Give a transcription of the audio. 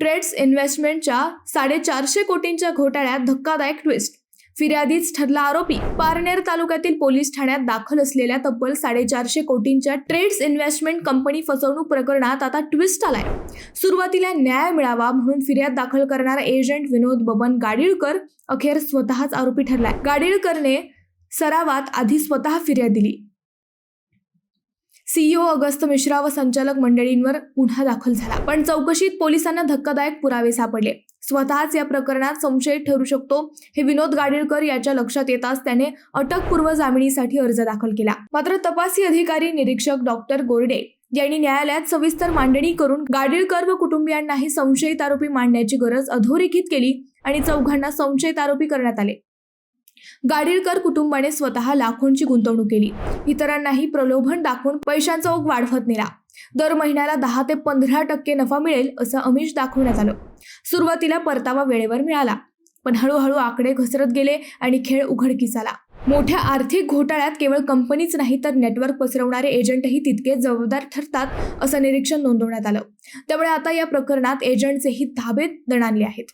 Trades इन्व्हेस्टमेंटच्या 450 कोटींच्या घोटाळ्यात धक्कादायक twist. फिर्यादीच ठरला आरोपी. पारनेर तालुक्यातील पोलीस ठाण्यात दाखल असलेल्या तब्बल 450 कोटींच्या ट्रेड्स इन्व्हेस्टमेंट कंपनी फसवणूक प्रकरणात आता ट्विस्ट आलाय. सुरुवातीला न्याय मिळावा म्हणून फिर्याद दाखल करणारा एजंट विनोद बबन गाडीळकर अखेर स्वतःच आरोपी ठरलाय. गाडीळकरने सरावात आधी स्वतः फिर्याद दिली. सीईओ अगस्त मिश्रा व संचालक मंडळींवर गुन्हा दाखल झाला, पण चौकशीत पोलिसांना धक्कादायक पुरावे सापडले. स्वतःच या प्रकरणात संशयित ठरू शकतो हे विनोद गाडीळकर याच्या लक्षात येताच त्याने अटकपूर्व जामिनीसाठी अर्ज दाखल केला. मात्र तपासी अधिकारी निरीक्षक डॉक्टर गोरडे यांनी न्यायालयात सविस्तर मांडणी करून गाडीळकर व कुटुंबियांनाही संशयित आरोपी मांडण्याची गरज अधोरेखित केली आणि चौघांना संशयित आरोपी करण्यात आले. गाडीळकर कुटुंबाने स्वतः लाखोंची गुंतवणूक केली. इतरांनाही प्रलोभन दाखवून पैशांचा ओघ वाढवत नेला. दर महिन्याला 10 ते 15% नफा मिळेल असं आमिष दाखवण्यात आलं. सुरुवातीला परतावा वेळेवर मिळाला, पण हळूहळू आकडे घसरत गेले आणि खेळ उघडकीस आला. मोठ्या आर्थिक घोटाळ्यात केवळ कंपनीच नाही तर नेटवर्क पसरवणारे एजंटही तितकेच जबाबदार ठरतात असं निरीक्षण नोंदवण्यात आलं. त्यामुळे आता या प्रकरणात एजंटचेही धाबे दणाणले आहेत.